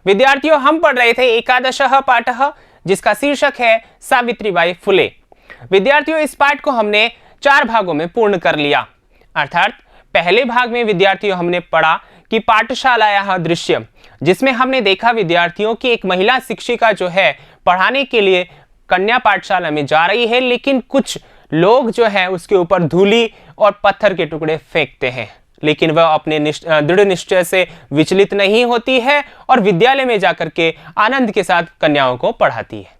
विद्यार्थियों, हम पढ़ रहे थे एकादशः पाठः, जिसका शीर्षक है सावित्रीबाई फुले। विद्यार्थियों, इस पाठ को हमने 4 भागों में पूर्ण कर लिया। अर्थात पहले भाग में विद्यार्थियों हमने पढ़ा कि पाठशाला दृश्य, जिसमें हमने देखा विद्यार्थियों की एक महिला शिक्षिका जो है पढ़ाने के लिए कन्या पाठशाला में जा रही है, लेकिन कुछ लोग जो है उसके ऊपर धूली और पत्थर के टुकड़े फेंकते हैं, लेकिन वह अपने दृढ़ निश्चय से विचलित नहीं होती है और विद्यालय में जाकर के आनंद के साथ कन्याओं को पढ़ाती है।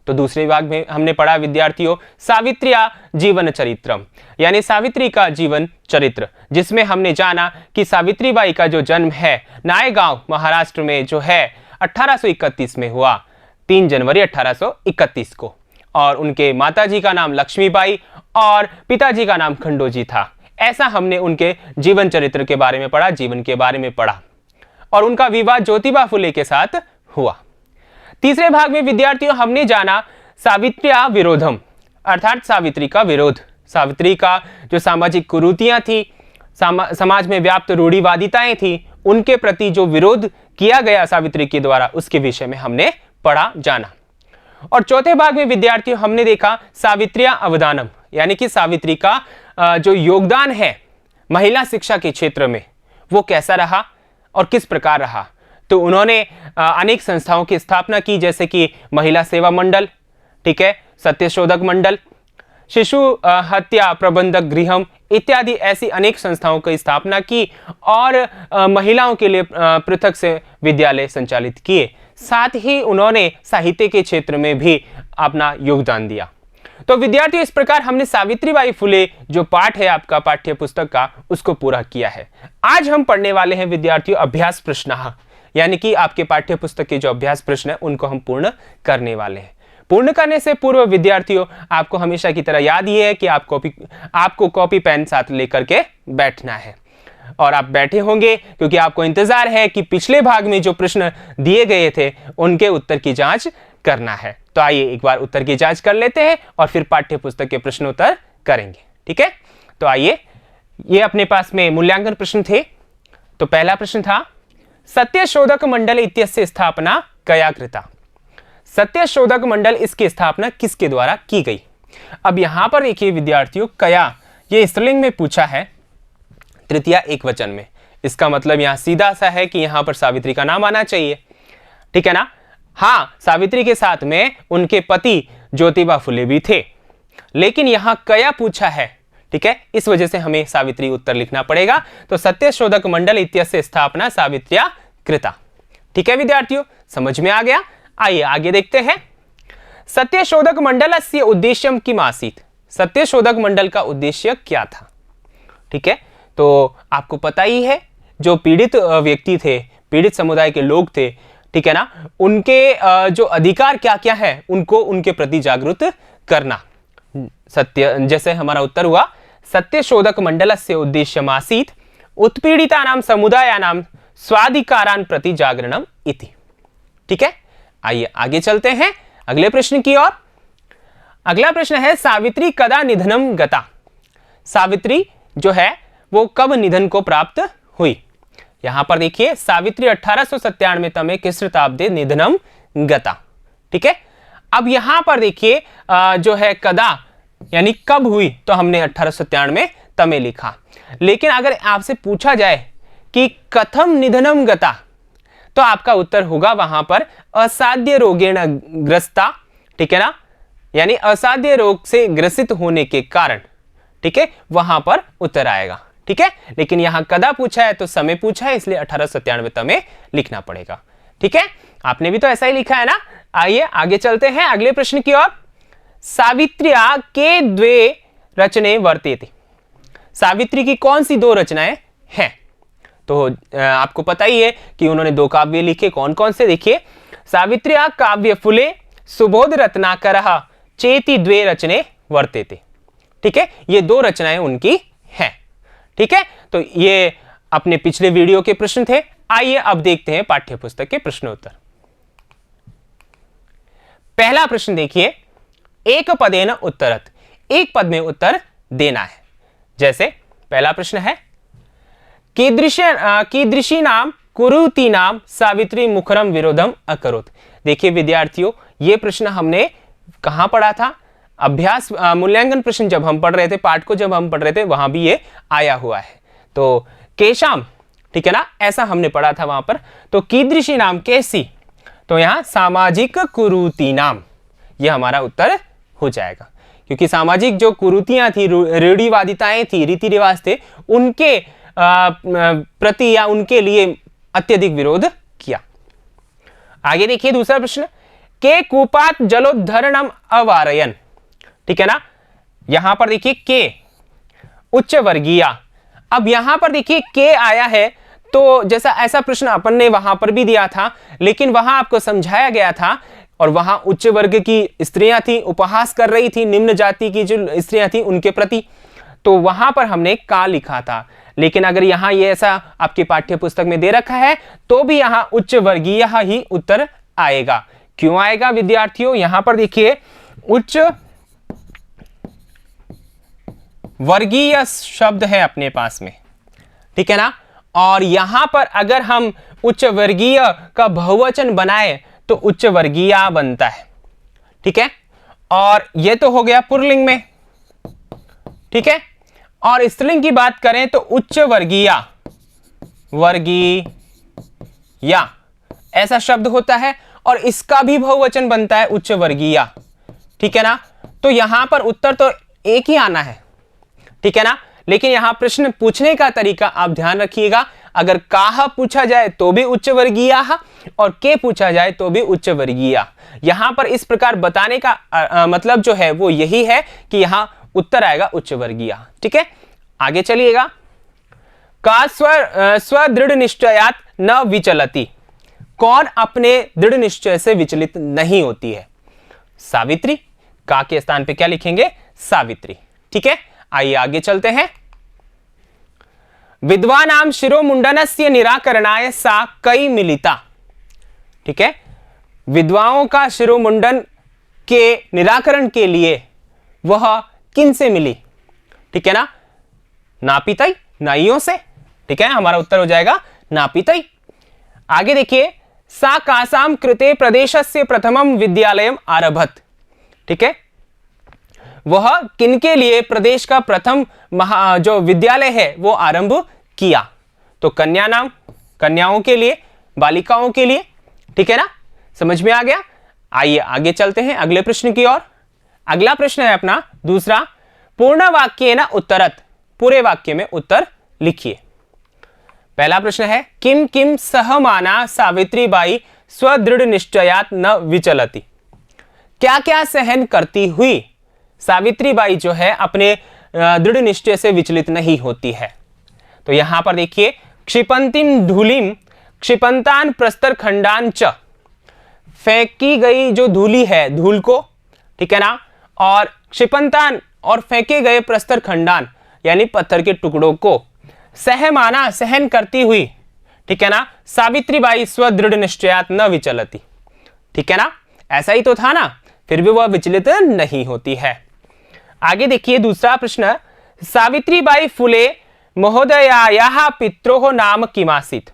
तो दूसरे भाग में हमने पढ़ा विद्यार्थियों सावित्रिया जीवन चरित्रम, यानी सावित्री का जीवन चरित्र, जिसमें हमने जाना कि सावित्रीबाई का जो जन्म है नायगांव महाराष्ट्र में जो है 1831 में हुआ, 3 जनवरी 1831 को, और उनके माताजी का नाम लक्ष्मीबाई और पिताजी का नाम खंडोजी था। ऐसा हमने उनके जीवन चरित्र के बारे में पढ़ा, जीवन के बारे में पढ़ा, और उनका विवाह ज्योतिबा फुले के साथ हुआ। तीसरे भाग में विद्यार्थियों हमने जाना सावित्रिया विरोधम, अर्थात सावित्री का विरोध, सावित्री का जो सामाजिक कुरीतियां थी, समाज में व्याप्त रूढ़िवादिताएं थी, उनके प्रति जो विरोध किया गया सावित्री के द्वारा, उसके विषय में हमने पढ़ा जाना। और चौथे भाग में विद्यार्थियों हमने देखा सावित्रिया अवदानम, यानी कि सावित्री का जो योगदान है महिला शिक्षा के क्षेत्र में वो कैसा रहा और किस प्रकार रहा। तो उन्होंने अनेक संस्थाओं की स्थापना की, जैसे कि महिला सेवा मंडल, ठीक है, सत्यशोधक मंडल, शिशु हत्या प्रबंधक गृहम इत्यादि ऐसी अनेक संस्थाओं की स्थापना की और महिलाओं के लिए पृथक से विद्यालय संचालित किए। साथ ही उन्होंने साहित्य के क्षेत्र में भी अपना योगदान दिया। तो विद्यार्थियों, इस प्रकार हमने सावित्रीबाई फुले जो पाठ है आपका पाठ्य पुस्तक का, उसको पूरा किया है। आज हम पढ़ने वाले हैं विद्यार्थियों अभ्यास प्रश्न, यानी कि आपके पाठ्य पुस्तक के जो अभ्यास प्रश्न है उनको हम पूर्ण करने वाले हैं। पूर्ण करने से पूर्व विद्यार्थियों आपको हमेशा की तरह याद ये है कि आपको कॉपी पेन साथ लेकर के बैठना है, और आप बैठे होंगे क्योंकि आपको इंतजार है कि पिछले भाग में जो प्रश्न दिए गए थे उनके उत्तर की जांच करना है। तो आइए एक बार उत्तर की जांच कर लेते हैं और फिर पाठ्य पुस्तक के प्रश्नोत्तर करेंगे, ठीक है। तो आइए, ये अपने पास में मूल्यांकन प्रश्न थे। तो पहला प्रश्न था सत्यशोधक मंडल इत्यस्य स्थापना कया कृता। सत्यशोधक मंडल, इसकी स्थापना किसके द्वारा की गई। अब यहां पर देखिए विद्यार्थियों, कया ये स्त्रीलिंग में पूछा है, तृतीया एकवचन में। इसका मतलब यहां सीधा सा है कि यहां पर सावित्री का नाम आना चाहिए, ठीक है ना। हाँ, सावित्री के साथ में उनके पति ज्योतिबा फुले भी थे, लेकिन यहां कया पूछा है, ठीक है, इस वजह से हमें सावित्री उत्तर लिखना पड़ेगा। तो सत्यशोधक मंडल इत्यस्य स्थापना सावित्र्या कृता, ठीक है विद्यार्थियों, समझ में आ गया। आइए आगे देखते हैं। सत्यशोधक मंडलस्य उद्देश्यम किम आसीत्। सत्यशोधक मंडल का उद्देश्य क्या था, ठीक है। तो आपको पता ही है, जो पीड़ित व्यक्ति थे, पीड़ित समुदाय के लोग थे, ठीक है ना, उनके जो अधिकार क्या क्या है उनको उनके प्रति जागरूक करना। सत्य, जैसे हमारा उत्तर हुआ सत्यशोधक मंडलस्य उद्देश्यम आसीत् उत्पीड़ितानां समुदायानां स्वाधिकारान् प्रति जागरणम इति, ठीक है। आइए आगे चलते हैं अगले प्रश्न की ओर। अगला प्रश्न है सावित्री कदा निधनम गता। सावित्री जो है वो कब निधन को प्राप्त हुई। यहां पर देखिए सावित्री 1897 तमे शताब्दे निधनम गता, ठीक है। अब यहां पर देखिए जो है कदा यानी कब हुई, तो हमने 1897 तमे लिखा, लेकिन अगर आपसे पूछा जाए कि कथम निधनम गता, तो आपका उत्तर होगा वहां पर असाध्य रोगेण ग्रस्ता, ठीक है ना, यानी असाध्य रोग से ग्रसित होने के कारण, ठीक है, वहां पर उत्तर आएगा, ठीक है। लेकिन यहां कदा पूछा है तो समय पूछा है, इसलिए 1897 तमे लिखना पड़ेगा, ठीक है। आपने भी तो ऐसा ही लिखा है ना। आइए आगे चलते हैं अगले प्रश्न की ओर। सावित्र्या के द्वे रचने वर्तेते। सावित्री की कौन सी 2 रचनाएं हैं। तो आपको पता ही है कि उन्होंने 2 काव्य लिखे, कौन कौन से, देखिए सावित्र्या काव्य फुले सुबोध रत्नाकर चेति द्वे रचने वर्तेते, ठीक है। ये 2 रचनाएं उनकी हैं, ठीक है। तो ये अपने पिछले वीडियो के प्रश्न थे। आइए अब देखते हैं पाठ्य पुस्तक के प्रश्नोत्तर। पहला प्रश्न देखिए, एक पदेन उत्तरत, एक पद में उत्तर देना है। जैसे पहला प्रश्न है कीदृशी नाम कुरुती नाम सावित्री मुखरम विरोधम अकरोत। देखिए विद्यार्थियों, ये प्रश्न हमने कहां पढ़ा था? अभ्यास मूल्यांकन प्रश्न जब हम पढ़ रहे थे, पाठ को जब हम पढ़ रहे थे, वहां भी ये आया हुआ है। तो केशाम, ठीक है ना, ऐसा हमने पढ़ा था वहां पर। तो कीदृशी नाम, कैसी, तो यहां सामाजिक कुरुती नाम, ये हमारा उत्तर हो जाएगा। क्योंकि सामाजिक जो कुरीतियां थी, रूढ़िवादिताएं थी, रीति रिवाज थे, उनके प्रति या उनके लिए अत्यधिक विरोध किया। आगे देखिए दूसरा प्रश्न, के कूपात जलोद्धरणम अवारयन, ठीक है ना। यहां पर देखिए के उच्च वर्गीय, अब यहां पर देखिए के आया है, तो जैसा ऐसा प्रश्न अपन ने वहां पर भी दिया था, लेकिन वहां आपको समझाया गया था, और वहां उच्च वर्ग की स्त्रियां थी, उपहास कर रही थी निम्न जाति की जो स्त्रियां थी उनके प्रति, तो वहां पर हमने का लिखा था। लेकिन अगर यहां ये ऐसा आपके पाठ्य पुस्तक में दे रखा है, तो भी यहां उच्च वर्गीय ही उत्तर आएगा। क्यों आएगा विद्यार्थियों? यहां पर देखिए उच्च वर्गीय शब्द है अपने पास में, ठीक है ना, और यहां पर अगर हम उच्च वर्गीय का बहुवचन बनाए तो उच्च वर्गीय बनता है, ठीक है। और यह तो हो गया पुल्लिंग में, ठीक है। और स्त्रीलिंग की बात करें तो उच्च वर्गीय, वर्गीय ऐसा शब्द होता है, और इसका भी बहुवचन बनता है उच्च वर्गीय, ठीक है ना। तो यहां पर उत्तर तो एक ही आना है, ठीक है ना। लेकिन यहां प्रश्न पूछने का तरीका आप ध्यान रखिएगा, अगर काह पूछा जाए तो भी उच्च वर्गीय और के पूछा जाए तो भी उच्च वर्गीय। यहां पर इस प्रकार बताने का मतलब जो है वो यही है कि यहां उत्तर आएगा उच्च वर्गीय, ठीक है। आगे चलिएगा, का स्वदृढ़ निश्चयात न विचलती, कौन अपने दृढ़ निश्चय से विचलित नहीं होती है? सावित्री। का के स्थान पे क्या लिखेंगे? सावित्री, ठीक है। आइए आगे चलते हैं। विद्वानाम शिरोमुंडनस्य निराकरणाय सा कई मिलिता, ठीक है। विद्वाओं का शिरोमुंडन के निराकरण के लिए वह किन से मिली? ठीक है ना, नापितई, नाइयों से, ठीक है। हमारा उत्तर हो जाएगा नापितई। आगे देखिए, सा कासाम कृते प्रदेशस्य प्रथमम विद्यालयम आरभत, ठीक है। वह किनके लिए प्रदेश का प्रथम जो विद्यालय है वो आरंभ किया? तो कन्या नाम, कन्याओं के लिए, बालिकाओं के लिए, ठीक है ना। समझ में आ गया। आइए आगे चलते हैं अगले प्रश्न की ओर। अगला प्रश्न है अपना दूसरा, पूर्ण वाक्य न उत्तरत, पूरे वाक्य में उत्तर लिखिए। पहला प्रश्न है, किम किम सहमाना सावित्रीबाई स्वदृढ़ निश्चयात न विचलती, क्या क्या सहन करती हुई सावित्रीबाई जो है अपने दृढ़ निश्चय से विचलित नहीं होती है? तो यहां पर देखिए, क्षिपंतिम धूलिम क्षिपंतान प्रस्तर खंडान च, फेंकी गई जो धूली है, धूल को, ठीक है ना, और क्षिपंतान और फेंके गए प्रस्तर खंडान यानी पत्थर के टुकड़ों को, सहमाना सहन करती हुई, ठीक है ना, सावित्रीबाई स्वदृढ़ निश्चयात न विचलती, ठीक है ना। ऐसा ही तो था ना, फिर भी वह विचलित नहीं होती है। आगे देखिए दूसरा प्रश्न, सावित्रीबाई फुले महोदयायाः पित्रोः नाम किमासीत्।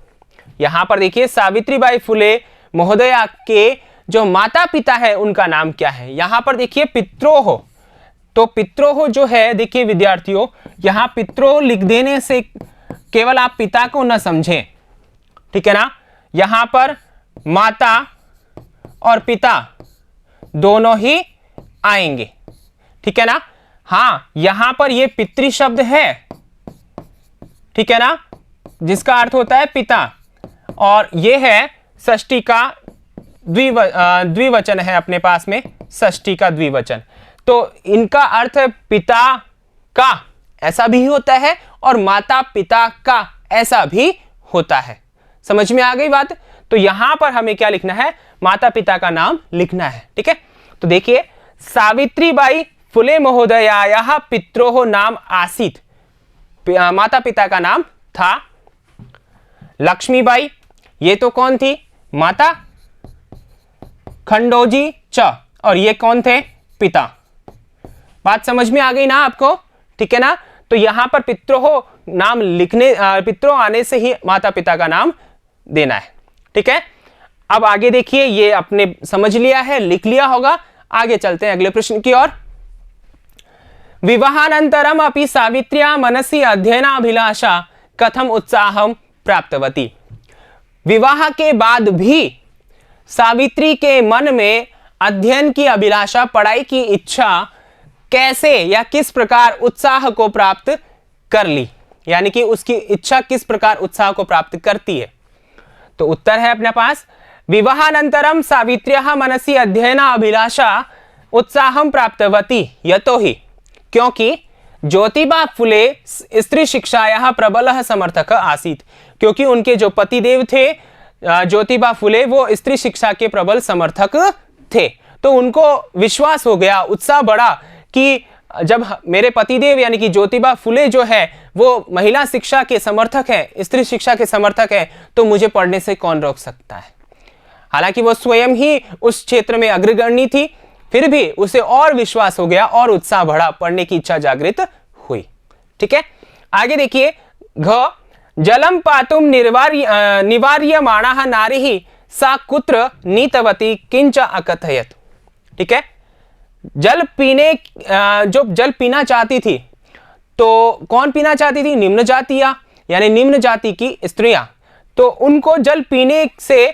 यहां पर देखिए, सावित्रीबाई फुले महोदया के जो माता पिता है उनका नाम क्या है? यहां पर देखिए पित्रोः, तो पित्रोः जो है, देखिए विद्यार्थियों, यहां पित्रोः लिख देने से केवल आप पिता को न समझें, ठीक है ना। यहां पर माता और पिता दोनों ही आएंगे, ठीक है ना। हां, यहां पर ये पितृ शब्द है, ठीक है ना, जिसका अर्थ होता है पिता, और ये है षष्ठी का द्विवचन है अपने पास में, षष्ठी का द्विवचन, तो इनका अर्थ पिता का ऐसा भी होता है और माता पिता का ऐसा भी होता है। समझ में आ गई बात? तो यहां पर हमें क्या लिखना है? माता पिता का नाम लिखना है, ठीक है। तो देखिए, सावित्रीबाई फुले महोदयायाः पित्रोः नाम आसीत्, माता पिता का नाम था लक्ष्मीबाई, ये तो कौन थी? माता, खंडोजी च, और ये कौन थे? पिता। बात समझ में आ गई ना आपको? ठीक है ना। तो यहां पर पित्रोः नाम लिखने, पित्रों आने से ही माता पिता का नाम देना है। ठीक है, अब आगे देखिए, ये आपने समझ लिया है, लिख लिया होगा। आगे चलते हैं अगले प्रश्न की ओर। विवाहानंतरम अपि सावित्र्या मनसि अध्ययनाभिलाषा कथम उत्साहम प्राप्तवती। विवाह के बाद भी सावित्री के मन में अध्ययन की अभिलाषा, पढ़ाई की इच्छा कैसे या किस प्रकार उत्साह को प्राप्त कर ली, यानी कि उसकी इच्छा किस प्रकार उत्साह को प्राप्त करती है। तो उत्तर है अपने पास, विवाहानंतरम सावित्र्याः मनसि अध्ययनाभिलाषा उत्साहं प्राप्तवती यतोहि, क्योंकि ज्योतिबा फुले स्त्री शिक्षायाः प्रबलः समर्थक आसीत्, क्योंकि उनके जो पतिदेव थे ज्योतिबा फुले, वो स्त्री शिक्षा के प्रबल समर्थक थे। तो उनको विश्वास हो गया, उत्साह बढ़ा कि जब मेरे पतिदेव यानी कि ज्योतिबा फुले जो है वो महिला शिक्षा के समर्थक है, स्त्री शिक्षा के समर्थक है, तो मुझे पढ़ने से कौन रोक सकता है। हालांकि वो स्वयं ही उस क्षेत्र में अग्रगण्य थी, फिर भी उसे और विश्वास हो गया और उत्साह बढ़ा, पढ़ने की इच्छा जागृत हुई। ठीक है, आगे देखिए, घ जलम पातुम निवार्यमाणः नारीः सा कुत्र नीतवती किंच अकथयत। ठीक है, जल पीने, जो जल पीना चाहती थी, तो कौन पीना चाहती थी? निम्न जातियां, यानी निम्न जाति की स्त्रियां। तो उनको जल पीने से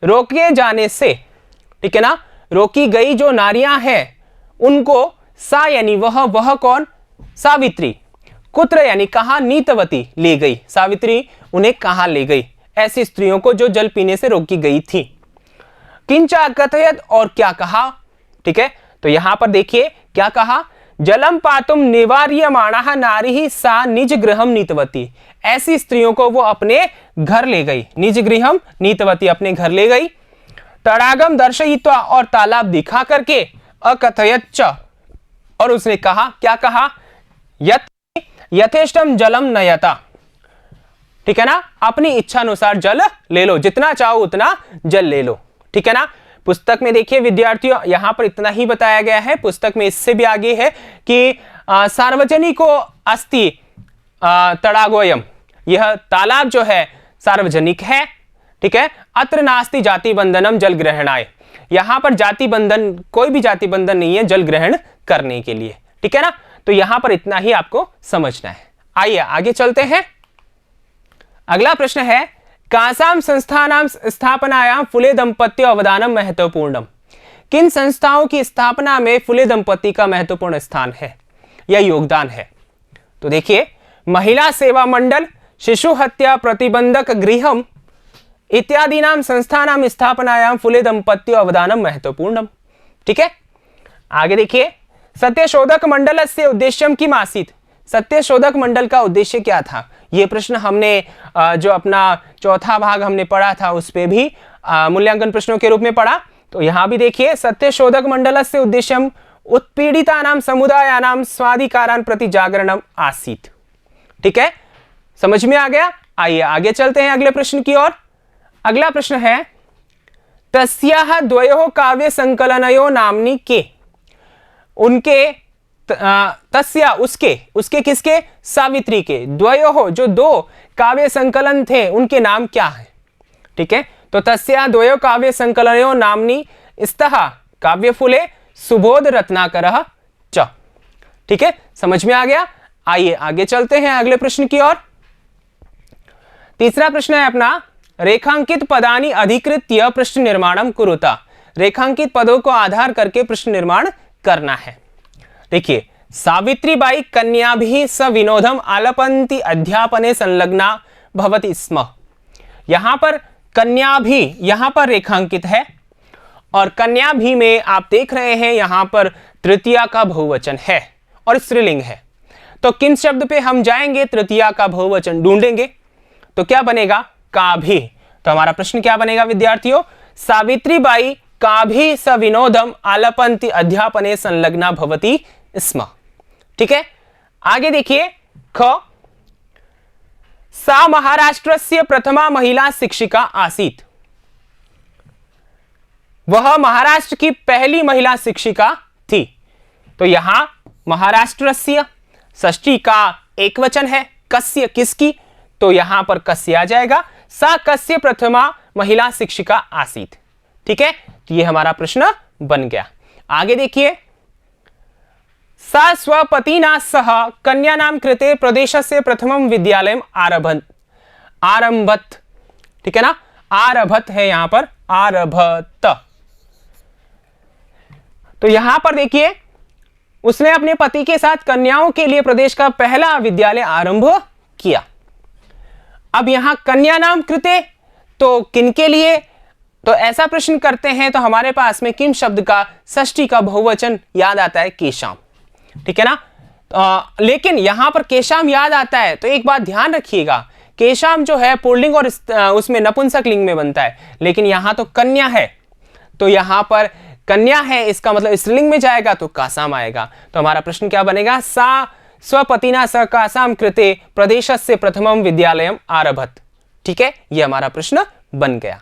रोके जाने से, ठीक है ना, रोकी गई जो नारियां हैं उनको सा यानी वह कौन? सावित्री। कुत्र यानी कहां? नीतवती ले गई, सावित्री उन्हें कहां ले गई? ऐसी स्त्रियों को जो जल पीने से रोकी गई थी। किंचा कथयत, और क्या कहा? ठीक है, तो यहां पर देखिए क्या कहा, जलम पातुम निवार्यमाणः नारीः सा निज गृहम नीतवती। ऐसी स्त्रियों को वो अपने घर ले गई, निज गृहम नीतवती, अपने घर ले गई। तड़ागम दर्शयित्वा, और तालाब दिखा करके, अकथयत च, और उसने कहा, क्या कहा? यथेष्टम जलम नयता। ठीक है ना, अपनी इच्छा अनुसार जल ले लो, जितना चाहो उतना जल ले लो। ठीक है ना, पुस्तक में देखिए विद्यार्थियों, यहां पर इतना ही बताया गया है, पुस्तक में इससे भी आगे है कि सार्वजनिको अस्ति तड़ागोयम, यह तालाब जो है सार्वजनिक है। ठीक है, अत्र नास्ति जाति बंधनम जल ग्रहणाय, यहां पर जाति बंधन, कोई भी जाति बंधन नहीं है जल ग्रहण करने के लिए। ठीक है ना, तो यहां पर इतना ही आपको समझना है। आइए आगे चलते हैं। अगला प्रश्न है, कासाम संस्थानाम स्थापनायाम फुले दंपत्ति अवदानम महत्वपूर्णम। किन संस्थाओं की स्थापना में फुले दंपत्ति का महत्वपूर्ण स्थान है या योगदान है? तो देखिए, महिला सेवा मंडल, शिशु हत्या प्रतिबंधक गृहम इत्यादि नाम संस्थानाम स्थापनायाम फुले दंपत्ति अवदानम महत्वपूर्णम। ठीक है, आगे देखिए, सत्यशोधक मंडल से उद्देश्यम किम आसीत्। सत्यशोधक मंडल का उद्देश्य क्या था? ये प्रश्न हमने जो अपना चौथा भाग हमने पढ़ा था उस पे भी मूल्यांकन प्रश्नों के रूप में पढ़ा। तो यहां भी देखिए, सत्यशोधक मंडल से उद्देश्यम उत्पीड़ितानां समुदायानां स्वाधिकारान् प्रति जागरणम आसीत्। ठीक है, समझ में आ गया? आइए आगे चलते हैं अगले प्रश्न की ओर। अगला प्रश्न है, तस्याः द्वयोः काव्य संकलनयोः नाम्नि के। उनके तस्या उसके किसके? सावित्री के। द्वयोः जो दो काव्य संकलन थे उनके नाम क्या है? ठीक है, तो तस्या द्वयोः काव्य संकलनयोः नाम्नि स्तः काव्य फुले सुबोध रत्नाकरः च। ठीक है, समझ में आ गया? आइए आगे चलते हैं अगले प्रश्न की ओर। तीसरा प्रश्न है अपना, रेखांकित पदानि अधिकृत्य प्रश्न निर्माणम कुरुता। रेखांकित पदों को आधार करके प्रश्न निर्माण करना है। देखिए, सावित्रीबाई कन्या भी स विनोदम आलपंती अध्यापने संलग्ना भवति स्म। यहां पर कन्या भी यहां पर रेखांकित है, और कन्या भी में आप देख रहे हैं यहां पर तृतीया का बहुवचन है और स्त्रीलिंग है। तो किन शब्द पे हम जाएंगे? तृतीया का बहुवचन ढूंढेंगे, तो क्या बनेगा? का भी। तो हमारा प्रश्न क्या बनेगा विद्यार्थियों? सावित्रीबाई का भी स विनोदम आलपंती अध्यापने संलग्ना भवति स्म। ठीक है, आगे देखिए, ख सा महाराष्ट्रस्य प्रथमा महिला शिक्षिका आसीत्। वह महाराष्ट्र की पहली महिला शिक्षिका थी। तो यहां महाराष्ट्रस्य षष्ठी का एक वचन है, कस्य किसकी, तो यहां पर कस्य आ जाएगा। सा कस्य प्रथमा महिला शिक्षिका आसीत। ठीक है, तो ये हमारा प्रश्न बन गया। आगे देखिए, सा स्वपतिना सह कन्यानां कृते प्रदेशस्य प्रथमं विद्यालयम् आरभत। ठीक है ना, आरभत है यहां पर, आरभत। तो यहां पर देखिए, उसने अपने पति के साथ कन्याओं के लिए प्रदेश का पहला विद्यालय आरंभ किया। अब यहां कन्या नाम कृते, तो किनके लिए, तो ऐसा प्रश्न करते हैं तो हमारे पास में किम शब्द का षष्ठी का बहुवचन याद आता है, केशाम। ठीक है ना, लेकिन यहां पर केशाम याद आता है तो एक बात ध्यान रखिएगा, केशाम जो है पुल्लिंग और उसमें नपुंसक लिंग में बनता है, लेकिन यहां तो कन्या है, तो यहां पर कन्या है, इसका मतलब स्त्रीलिंग में जाएगा तो कासाम आएगा। तो हमारा प्रश्न क्या बनेगा, सा स्वपतिना स कासाम कृते प्रदेशस्य प्रथमम विद्यालयम आरभत। ठीक है, ये हमारा प्रश्न बन गया।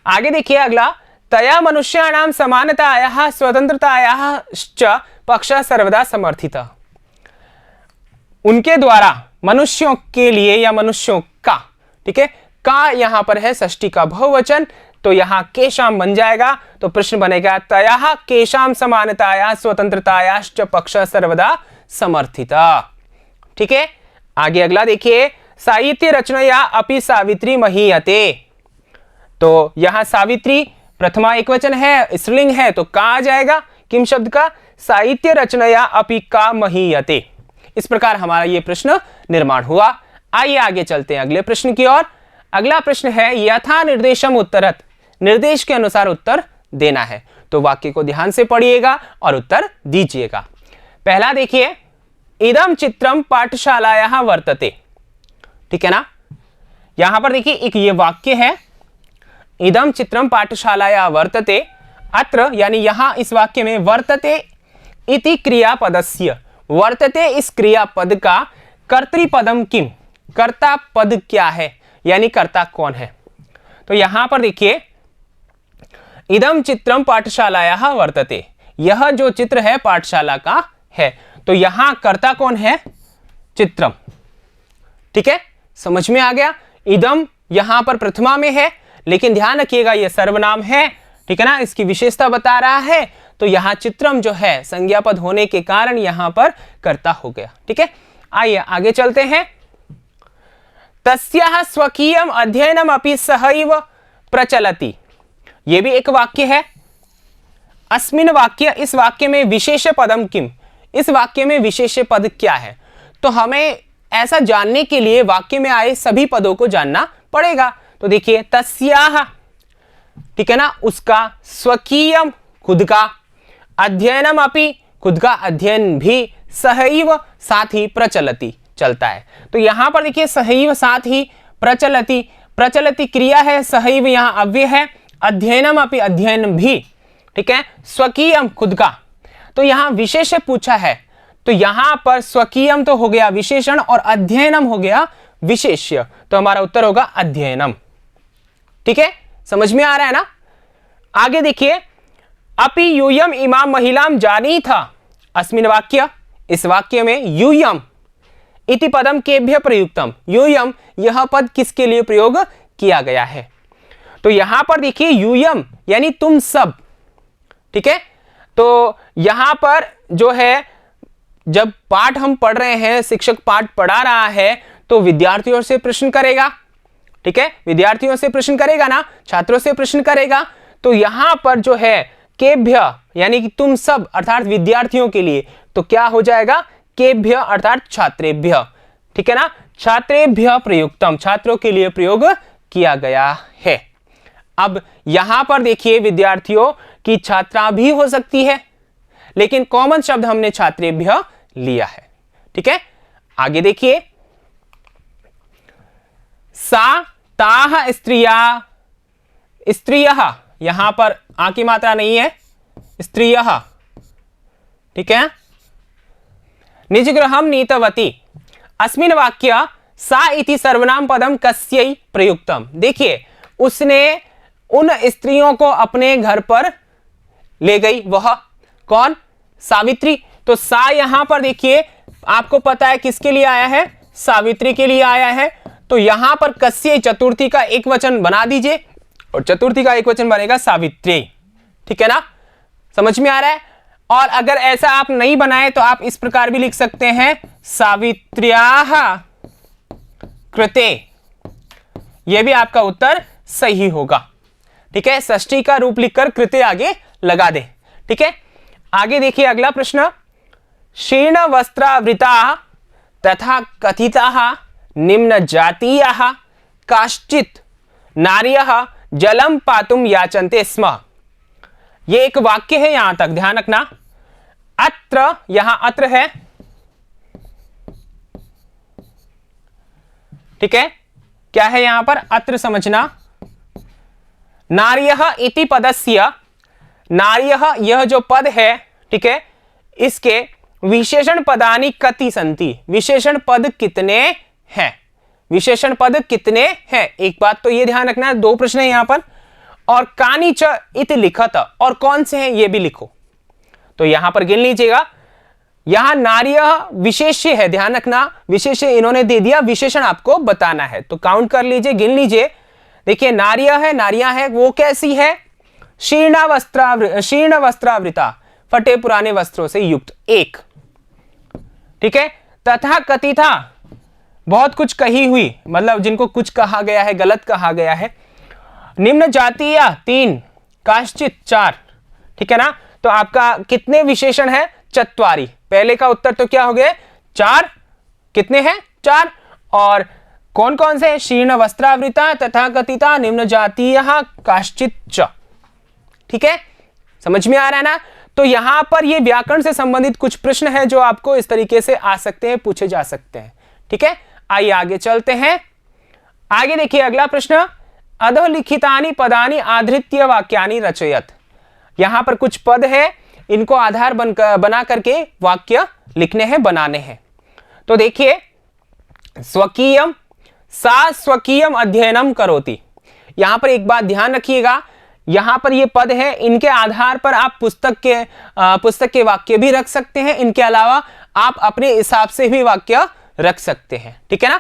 आगे देखिए अगला, तया मनुष्याणां समानतायाः स्वतंत्रतायाः च पक्षः सर्वदा समर्थितः। उनके द्वारा मनुष्यों के लिए या मनुष्यों का, ठीक है, का यहां पर है षष्ठी का बहुवचन, तो यहां केशाम बन जाएगा। तो प्रश्न बनेगा, तया केशाम समानताया स्वतंत्रतायाश्च पक्षः सर्वदा समर्थितः। ठीक है, आगे अगला देखिए, साहित्य रचनया अपि सावित्री महीयते। तो यहां सावित्री प्रथमा एकवचन है, स्त्रीलिंग है, तो का आ जाएगा किम शब्द का, साहित्य रचनया अपि का महीयते। इस प्रकार हमारा यह प्रश्न निर्माण हुआ। आइए आगे चलते हैं अगले प्रश्न की ओर। अगला प्रश्न है, यथा निर्देशम उत्तरत, निर्देश के अनुसार उत्तर देना है। तो वाक्य को ध्यान से पढ़िएगा और उत्तर दीजिएगा। पहला देखिए, इदम चित्रम पाठशालायाः वर्तते। ठीक है ना, यहां पर देखिए एक ये वाक्य है, इदम चित्रम पाठशालायाः वर्तते। अत्र यानी यहां इस वाक्य में वर्तते इति क्रियापदस्य, वर्तते इस क्रियापद का कर्तृपदम किम, कर्ता पद क्या है, यानी कर्ता कौन है। तो यहां पर देखिए, इदम चित्रम पाठशालायाः वर्तते, यह जो चित्र है पाठशाला का है, तो यहां कर्ता कौन है, चित्रम। ठीक है, समझ में आ गया। इदम यहां पर प्रथमा में है, लेकिन ध्यान रखिएगा यह सर्वनाम है। ठीक है ना, इसकी विशेषता बता रहा है, तो यहां चित्रम जो है संज्ञा पद होने के कारण यहां पर कर्ता हो गया। ठीक है, आइए आगे चलते हैं। तस्याः स्वकीयम अध्ययनम अपि सहैव प्रचलति, यह भी एक वाक्य है। अस्मिन् वाक्य, इस वाक्य में विशेष पदम किम, इस वाक्य में विशेष पद क्या है। तो हमें ऐसा जानने के लिए वाक्य में आए सभी पदों को जानना पड़ेगा। तो देखिए, तस्याः, ठीक है ना, उसका, स्वकीयम खुद का, अध्ययनम अपि खुद का अध्ययन भी, सहैव साथ ही, प्रचलति चलता है। तो यहां पर देखिए सहैव साथ ही, प्रचलति, प्रचलति क्रिया है, सहैव यहां अव्यय है, अध्ययनम अपि अध्ययन भी। ठीक है, स्वकीयम खुद का, तो यहां विशेष पूछा है, तो यहां पर स्वकीयम तो हो गया विशेषण और अध्ययनम हो गया विशेष्य, तो हमारा उत्तर होगा अध्ययनम। ठीक है, समझ में आ रहा है ना। आगे देखिए, अपि यूयम इमाम महिलाम जानी था। अस्मिन् वाक्य, इस वाक्य में यूयम इति पदम केभ्य प्रयुक्तम, यूयम यह पद किसके लिए प्रयोग किया गया है। तो यहां पर देखिए यूयम यानी तुम सब। ठीक है, तो यहां पर जो है, जब पाठ हम पढ़ रहे हैं, शिक्षक पाठ पढ़ा रहा है, तो विद्यार्थियों से प्रश्न करेगा। ठीक है, विद्यार्थियों से प्रश्न करेगा ना, छात्रों से प्रश्न करेगा। तो यहां पर जो है केभ्य यानी कि तुम सब अर्थात विद्यार्थियों के लिए, तो क्या हो जाएगा, केभ्य अर्थात छात्रेभ्य। ठीक है ना, छात्रेभ्य प्रयुक्तम, छात्रों के लिए प्रयोग किया गया है। अब यहां पर देखिए विद्यार्थियों की छात्रा भी हो सकती है, लेकिन कॉमन शब्द हमने छात्रेभ्य लिया है। ठीक है, आगे देखिए, सा ताह स्त्रिया, स्त्रियः, यहां पर आ की मात्रा नहीं है, स्त्रियः। ठीक है, निजगृहं नीतवती। अस्मिन् वाक्य सा इति सर्वनाम पदम कस्यै प्रयुक्तम। देखिए, उसने उन स्त्रियों को अपने घर पर ले गई, वह कौन, सावित्री। तो सा यहां पर देखिए आपको पता है किसके लिए आया है, सावित्री के लिए आया है। तो यहां पर कस्य चतुर्थी का एक वचन बना दीजिए और चतुर्थी का एक वचन बनेगा सावित्री। ठीक है ना, समझ में आ रहा है। और अगर ऐसा आप नहीं बनाए तो आप इस प्रकार भी लिख सकते हैं सावित्र्याः कृते, यह भी आपका उत्तर सही होगा। ठीक है, षष्ठी का रूप लिखकर कृते आगे लगा दे। ठीक है, आगे देखिए अगला प्रश्न, शीर्ण वस्त्रावृता तथा कथिताः निम्न जातीयाः काश्चित् नार्यः जलम पातुम याचन्ते स्म। ये एक वाक्य है, यहां तक ध्यान रखना। अत्र, यहां अत्र है, ठीक है, क्या है यहां पर अत्र समझना। नार्यः इति पदस्य, नार्यः यह जो पद है, ठीक है, इसके विशेषण पदानि कति सन्ति, विशेषण पद कितने हैं, विशेषण पद कितने हैं। एक बात तो ये ध्यान रखना है, दो प्रश्न है यहां पर। और कानि च इति लिखत, और कौन से हैं ये भी लिखो। तो यहां पर गिन लीजिएगा, यहां नार्यः विशेष्य है, ध्यान रखना, विशेष्य इन्होंने दे दिया, विशेषण आपको बताना है। तो काउंट कर लीजिए, गिन लीजिए। देखिए नार्यः है, नारियां है, वो कैसी है, शीर्ण वस्त्रावृता, फटे पुराने वस्त्रों से युक्त, एक। ठीक है, तथा कथिता, बहुत कुछ कही हुई, मतलब जिनको कुछ कहा गया है, गलत कहा गया है। निम्न जातीय, तीन, काश्चित, चार। ठीक है ना, तो आपका कितने विशेषण है, चत्वारी। पहले का उत्तर तो क्या हो गया, चार, कितने हैं, चार। और कौन कौन से, शीर्ण वस्त्रावृता, तथा कथिता, निम्न जातीय, काश्चित च। ठीक है, समझ में आ रहा है ना। तो यहां पर ये व्याकरण से संबंधित कुछ प्रश्न है जो आपको इस तरीके से आ सकते हैं, पूछे जा सकते हैं। ठीक है, आइए आगे चलते हैं। आगे देखिए अगला प्रश्न, अधोलिखितानि पदानि आधृत्य वाक्यानि रचयत। यहां पर कुछ पद है, इनको आधार बना करके वाक्य लिखने हैं, बनाने हैं। तो देखिए, स्वकीयम, सा स्वकीयम अध्ययनम करोति। यहां पर एक बात ध्यान रखिएगा, यहां पर ये पद है, इनके आधार पर आप पुस्तक के वाक्य भी रख सकते हैं। इनके अलावा आप अपने हिसाब से भी वाक्य रख सकते हैं। ठीक है ना,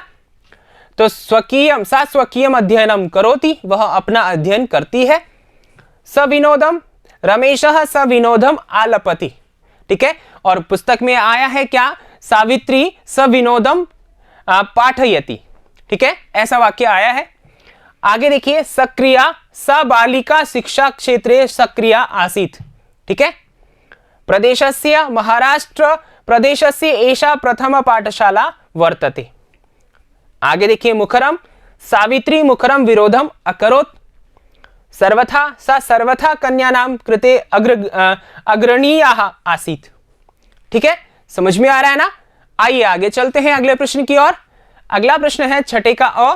तो स्वकीयम, सा स्वकीयम अध्ययनम करोति, वह अपना अध्ययन करती है। सविनोदम, रमेशः सविनोदम आलपति। ठीक है, और पुस्तक में आया है क्या, सावित्री सविनोदम पाठयति। ठीक है, ऐसा वाक्य आया है। आगे देखिए, सक्रिया, स बालिका शिक्षा क्षेत्रे सक्रिया आसीत्। ठीक है, प्रदेशस्य महाराष्ट्र प्रदेशस्य एषा प्रथम पाठशाला वर्तते। आगे देखिए, मुखरम, सावित्री मुखरम विरोधम अकरोत्। सर्वथा, सा सर्वथा कन्यानां कृते अग्रणीयाः आसीत्। ठीक है, समझ में आ रहा है ना। आइए आगे चलते हैं अगले प्रश्न की ओर। अगला प्रश्न है छठे का अ,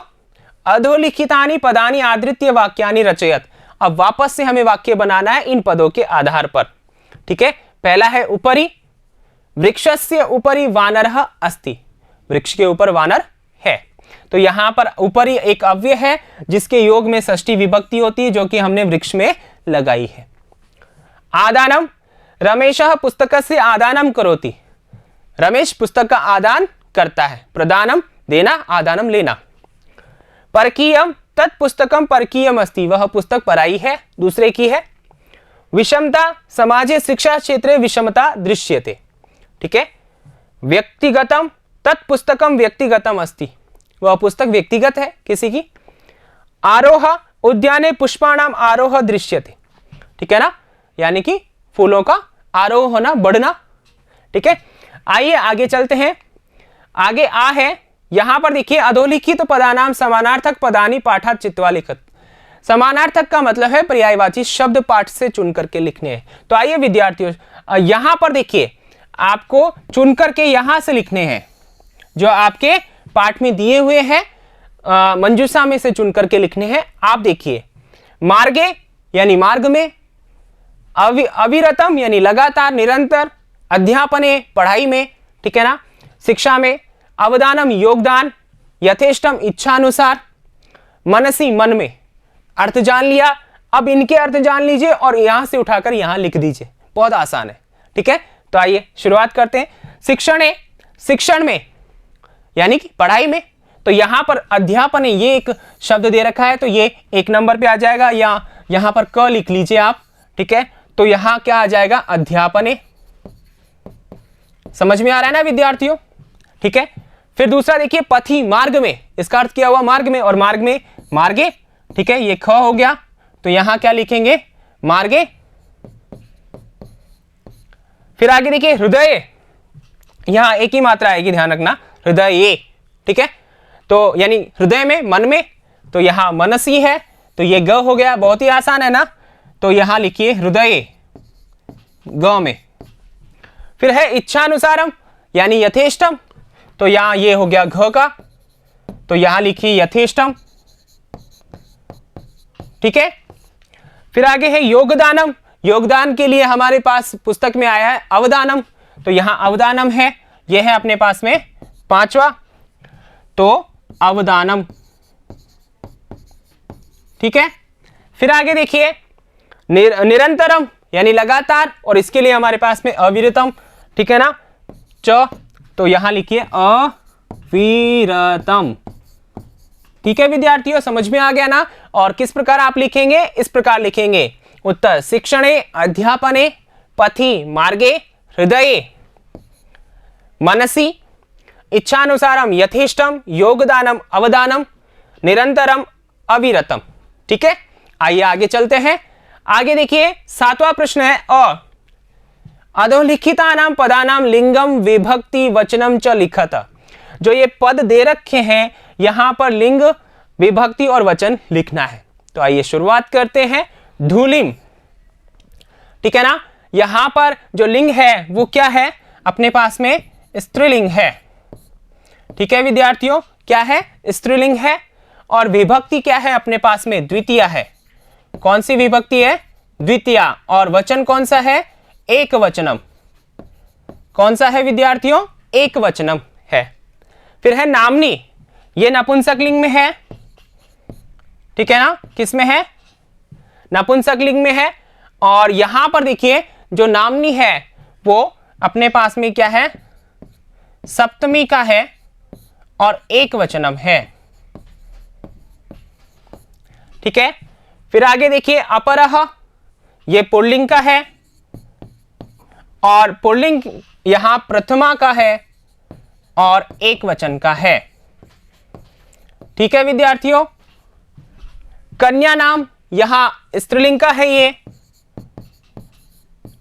अधोलिखितानि पदानि आधृत्य वाक्यानि रचयत। अब वापस से हमें वाक्य बनाना है इन पदों के आधार पर। ठीक है, पहला है उपरि, वृक्षस्य उपरि वानरः अस्ति, वृक्ष के ऊपर वानर है। तो यहां पर उपरि एक अव्यय है जिसके योग में षष्ठी विभक्ति होती है, जो कि हमने वृक्ष में लगाई है। आदानम, रमेशः पुस्तकस्य आदानम करोति, रमेश पुस्तक का आदान करता है। प्रदानम, देना, आदानम, लेना। परकीयम, तत्पुस्तकम परकीयम अस्ति, वह पुस्तक पराई है, दूसरे की है। विषमता, समाजे शिक्षा क्षेत्रे विषमता दृश्यते। ठीक है, व्यक्तिगतम, तत्पुस्तकम व्यक्तिगतम अस्ति, वह पुस्तक व्यक्तिगत है किसी की। आरोह, उद्याने पुष्पाणाम आरोह दृश्यते। ठीक है ना, यानी कि फूलों का आरोह होना, बढ़ना। ठीक है, आइए आगे चलते हैं। आगे आ है, यहां पर देखिए, अधोलिखित पदानाम समानार्थक पदानि पाठात् चित्वा लिखत। समानार्थक का मतलब है पर्यायवाची शब्द पाठ से चुन करके लिखने हैं। तो आइए विद्यार्थियों, यहां पर देखिए, आपको चुन करके यहां से लिखने हैं, जो आपके पाठ में दिए हुए हैं, मंजूषा में से चुन करके लिखने हैं। आप देखिए, मार्गे यानी मार्ग में, अविरतम यानी लगातार, निरंतर, अध्यापने पढ़ाई में, ठीक है ना, शिक्षा में, अवदानम योगदान, यथेष्टम इच्छानुसार, मनसी मन में। अर्थ जान लिया, अब इनके अर्थ जान लीजिए और यहां से उठाकर यहां लिख दीजिए, बहुत आसान है। ठीक है, तो आइए शुरुआत करते हैं। शिक्षण में यानी कि पढ़ाई में, तो यहां पर अध्यापने ये एक शब्द दे रखा है, तो ये 1 नंबर पे आ जाएगा, या यहां पर क लिख लीजिए आप, ठीक है। तो यहां क्या आ जाएगा, अध्यापने। समझ में आ रहा है ना विद्यार्थियों, ठीक है। फिर दूसरा देखिए, पथी मार्ग में, इसका अर्थ क्या हुआ, मार्ग में, और मार्ग में मार्गे, ठीक है, ये ख हो गया, तो यहां क्या लिखेंगे, मार्गे। फिर आगे देखिए, हृदय, यहां एक ही मात्रा आएगी, ध्यान रखना, हृदय, ठीक है। तो यानी हृदय में, मन में, तो यहां मनसी है, तो ये ग हो गया, बहुत ही आसान है ना। तो यहां लिखिए हृदय, ग में। फिर है इच्छानुसारम यानी यथेष्टम, तो यहां ये हो गया घ का, तो यहां लिखिए यथेष्टम, ठीक है। फिर आगे है योगदानम, योगदान के लिए हमारे पास पुस्तक में आया है अवदानम, तो यहां अवदानम है, यह है अपने पास में 5वां, तो अवदानम, ठीक है। फिर आगे देखिए निरंतरम यानी लगातार, और इसके लिए हमारे पास में अविरतम, ठीक है ना, च, तो यहां लिखिए अविरतम, ठीक है विद्यार्थियों, समझ में आ गया ना। और किस प्रकार आप लिखेंगे, इस प्रकार लिखेंगे, उत्तर शिक्षणे, अध्यापने, पथि मार्गे, हृदये, मनसि, इच्छानुसारम, यथेष्टम, योगदानम, अवदानम, निरंतरम, अविरतम, ठीक है। आइए आगे चलते हैं। आगे देखिए 7वां प्रश्न है, अधोलिखितानाम पदानाम लिंगम विभक्ति वचनम च लिखत। जो ये पद दे रखे हैं, यहां पर लिंग, विभक्ति और वचन लिखना है। तो आइए शुरुआत करते हैं। धूलिम, ठीक है ना, यहां पर जो लिंग है वो क्या है, अपने पास में स्त्रीलिंग है, ठीक है विद्यार्थियों, क्या है, स्त्रीलिंग है। और विभक्ति क्या है, अपने पास में द्वितीय है। कौन सी विभक्ति है, द्वितीय। और वचन कौन सा है, एक वचनम। कौन सा है विद्यार्थियों, एक वचनम है। फिर है नामनी, ये नपुंसकलिंग में है, ठीक है ना, किस में है, नपुंसकलिंग में है। और यहां पर देखिए जो नामनी है वो अपने पास में क्या है, सप्तमी का है और एक वचनम है, ठीक है। फिर आगे देखिए अपरह, ये पुल्लिंग का है, और पुल्लिंग यहां प्रथमा का है और एक वचन का है, ठीक है विद्यार्थियों। कन्या नाम, यहां स्त्रीलिंग का है ये,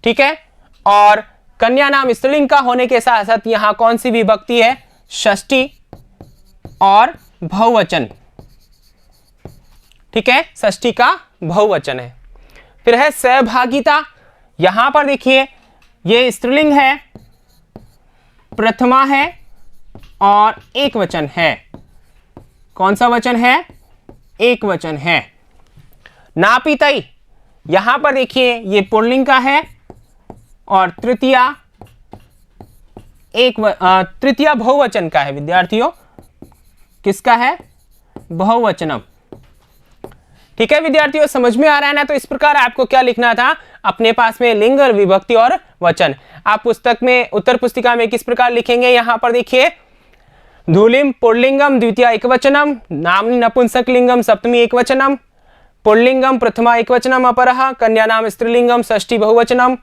ठीक है। और कन्या नाम स्त्रीलिंग का होने के साथ साथ यहां कौन सी विभक्ति है, षष्ठी और बहुवचन, ठीक है, षष्ठी का बहुवचन है। फिर है सहभागिता, यहां पर देखिए ये स्त्रीलिंग है, प्रथमा है और एक वचन है। कौन सा वचन है, एक वचन है। नापितई, यहां पर देखिए ये पुल्लिंग का है और तृतीया बहुवचन का है विद्यार्थियों, किसका है, बहुवचनम, ठीक है विद्यार्थियों, समझ में आ रहा है ना। तो इस प्रकार आपको क्या लिखना था, अपने पास में लिंग, विभक्ति और वचन। आप पुस्तक में, उत्तर पुस्तिका में किस प्रकार लिखेंगे, यहां पर देखिए धूलिम पुल्लिंगम द्वितीय एकवचनम, नामनी नपुंसकलिंगम सप्तमी एकवचनम, पुल्लिंगम प्रथमा एकवचनम अपरः, कन्या नाम स्त्रीलिंगम षष्ठी बहुवचनम,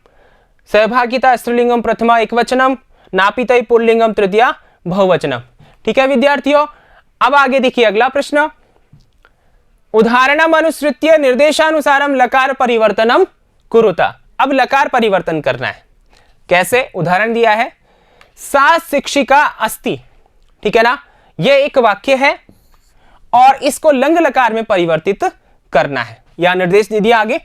सहभागिता स्त्रीलिंगम प्रथमा एकवचनम, नापितई पुल्लिंगम तृतीया बहुवचनम, ठीक है विद्यार्थियों। अब आगे देखिए अगला प्रश्न, उदाहरणम अनुसृत्य निर्देशानुसारम लकार परिवर्तनम कुरुता। अब लकार परिवर्तन करना है, कैसे, उदाहरण दिया है, सा शिक्षिका अस्ति, ठीक है ना, यह एक वाक्य है और इसको लंग लकार में परिवर्तित करना है, या निर्देश दे दिया आगे।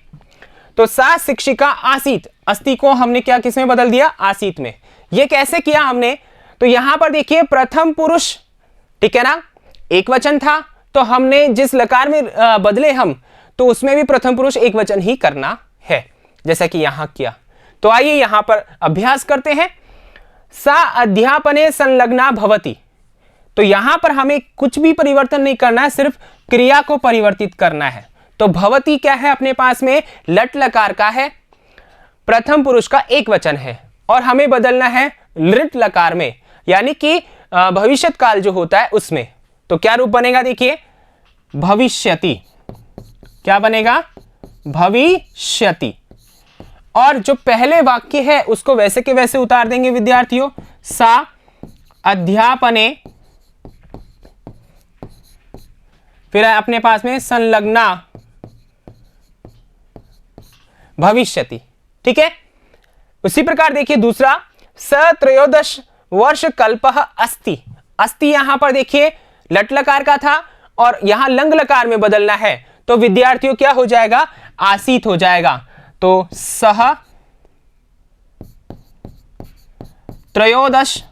तो सा शिक्षिका आसीत, अस्ति को हमने क्या, किसमें बदल दिया, आसीत में। यह कैसे किया हमने, तो यहां पर देखिए प्रथम पुरुष, ठीक है ना, एक वचन था, तो हमने जिस लकार में बदले हम, तो उसमें भी प्रथम पुरुष एक वचन ही करना है, जैसा कि यहां किया। तो आइए यहां पर अभ्यास करते हैं। सा अध्यापने संलग्ना भवति, तो यहां पर हमें कुछ भी परिवर्तन नहीं करना है, सिर्फ क्रिया को परिवर्तित करना है। तो भवति क्या है, अपने पास में लट लकार का है, प्रथम पुरुष का एक वचन है, और हमें बदलना है लृट लकार में, यानी कि भविष्यत काल जो होता है उसमें, तो क्या रूप बनेगा, देखिए भविष्यति। क्या बनेगा, भविष्यति। और जो पहले वाक्य है उसको वैसे के वैसे उतार देंगे विद्यार्थियों, सा अध्यापने, फिर अपने पास में संलग्ना भविष्यति। ठीक है, उसी प्रकार देखिए दूसरा, स13 वर्ष कल्पः अस्ति। अस्ति यहां पर देखिए लट लकार का था और यहां लंग लकार में बदलना है, तो विद्यार्थियों क्या हो जाएगा, आसीत हो जाएगा। तो सह 13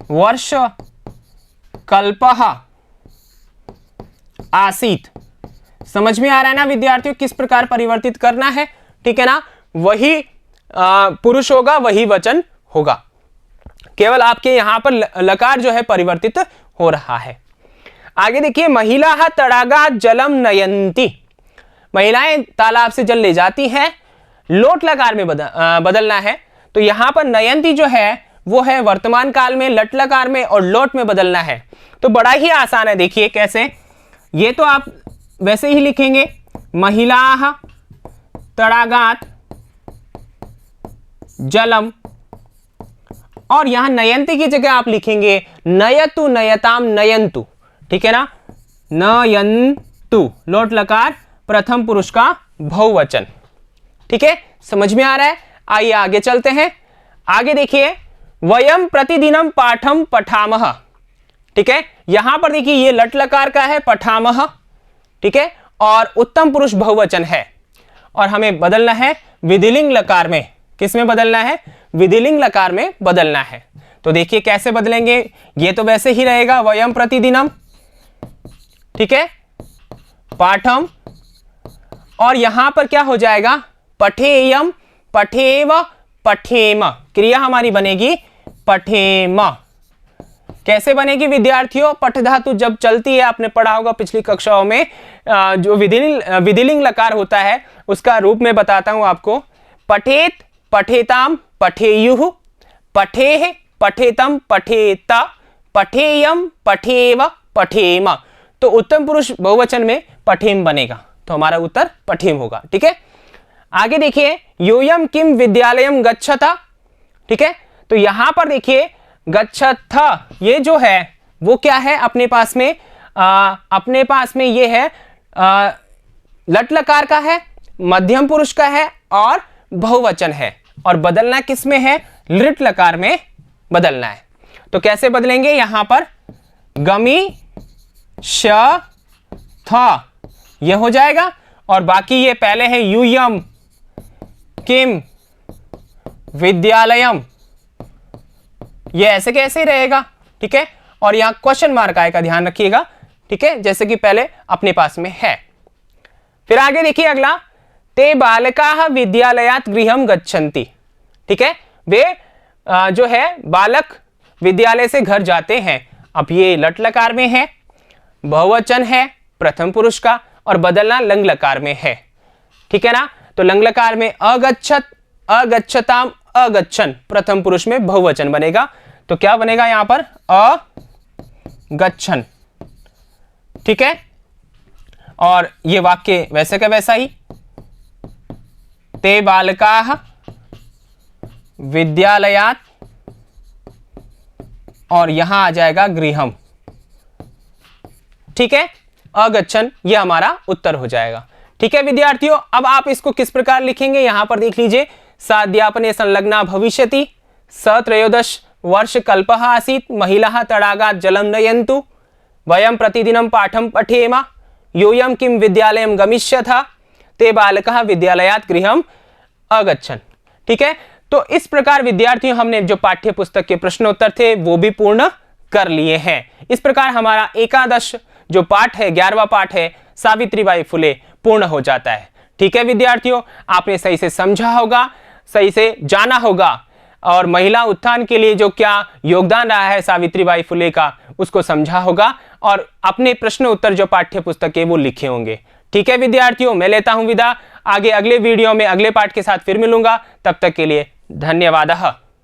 वर्ष कल्पः आसीत। समझ में आ रहा है ना विद्यार्थियों किस प्रकार परिवर्तित करना है, ठीक है ना। वही पुरुष होगा, वही वचन होगा, केवल आपके यहां पर लकार जो है परिवर्तित हो रहा है। आगे देखिए, महिला तड़ागात जलम नयंती। महिलाएं तालाब से जल ले जाती हैं, लोट लकार में बदलना है। तो यहां पर नयंती जो है वो है वर्तमान काल में, लट लकार में और लोट में बदलना है। तो बड़ा ही आसान है, देखिए कैसे, ये तो आप वैसे ही लिखेंगे, महिला तड़ागात जलम, और यहां नयंती की जगह आप लिखेंगे नयतु नयताम नयंतु। ठीक है ना, नयंतु लोट लकार प्रथम पुरुष का बहुवचन। ठीक है, समझ में आ रहा है। आइए आगे चलते हैं। आगे देखिए, वयम प्रतिदिनम पाठम पठामह। ठीक है, यहां पर देखिए ये लट लकार का है, पठामह। ठीक है, और उत्तम पुरुष बहुवचन है और हमें बदलना है विधिलिंग लकार में। किस में बदलना है, विधिलिंग लकार में बदलना है। तो देखिए कैसे बदलेंगे, ये तो वैसे ही रहेगा, वयम प्रतिदिनम। ठीक है, पाठम, और यहां पर क्या हो जाएगा, पठेयम, पठेव, पठेम। क्रिया हमारी बनेगी पठेम। कैसे बनेगी विद्यार्थियों, पठ धातु जब चलती है, आपने पढ़ा होगा पिछली कक्षाओं में, जो विधिलिंग लकार होता है उसका रूप में बताता हूं आपको। पठेत, पठेताम, पठेयुः, पठेः, पठेतम, पठेता, पठेयम, पठेव, पठेम। तो उत्तम पुरुष बहुवचन में पठेम बनेगा, तो हमारा उत्तर पठेम होगा। ठीक है, आगे देखिए, योयम किम विद्यालयम गच्छता। ठीक है, तो यहां पर देखिए गच्छथ, ये जो है वो क्या है अपने पास में, अपने पास में ये है लट लकार का है, मध्यम पुरुष का है और बहुवचन है, और बदलना किस में है, लृट लकार में बदलना है। तो कैसे बदलेंगे, यहां पर गमी श थ यह हो जाएगा, और बाकी ये पहले है यूयम किम विद्यालयम, ये ऐसे कैसे रहेगा। ठीक है, और यहां क्वेश्चन मार्क आएगा, ध्यान रखिएगा। ठीक है, जैसे कि पहले अपने पास में है। फिर आगे देखिए अगला, ते बालकाः विद्यालयात् गृहं गच्छन्ति। ठीक है, वे जो है बालक विद्यालय से घर जाते हैं। अब ये लट लकार में है, बहुवचन है प्रथम पुरुष का, और बदलना लंग लकार में है। ठीक है ना, तो लंग लकार में अगच्छत, अगच्छताम, अगच्छन प्रथम पुरुष में बहुवचन बनेगा। तो क्या बनेगा यहां पर, अगच्छन। ठीक है, और ये वाक्य वैसे का वैसा ही, ते बालकाः विद्यालयात्, और यहां आ जाएगा गृहम। ठीक है, अगच्छन, ये हमारा उत्तर हो जाएगा। ठीक है विद्यार्थियों, अब आप इसको किस प्रकार लिखेंगे, यहां पर देख लीजिए, साध्यापने संलग्ना भविष्यति, 13 वर्ष कल्पः आसीत्, महिला तड़ागात् जलम नयन्तु, वयम प्रतिदिनं पाठं पठेम, योयम किम विद्यालयं गमिष्यथ, ते बालकः विद्यालयात् गृहं अगच्छन्। ठीक है, तो इस प्रकार विद्यार्थियों हमने जो पाठ्य पुस्तक के प्रश्नोत्तर थे वो भी पूर्ण कर लिए हैं। इस प्रकार हमारा एकादश जो पाठ है, 11वां पाठ है, सावित्रीबाई फुले पूर्ण हो जाता है। ठीक है विद्यार्थियों, आपने सही से समझा होगा, सही से जाना होगा, और महिला उत्थान के लिए जो क्या योगदान रहा है सावित्रीबाई फुले का, उसको समझा होगा, और अपने प्रश्न उत्तर जो पाठ्य पुस्तक है वो लिखे होंगे। ठीक है विद्यार्थियों, मैं लेता हूं विदा। आगे अगले वीडियो में अगले पाठ के साथ फिर मिलूंगा, तब तक के लिए धन्यवाद।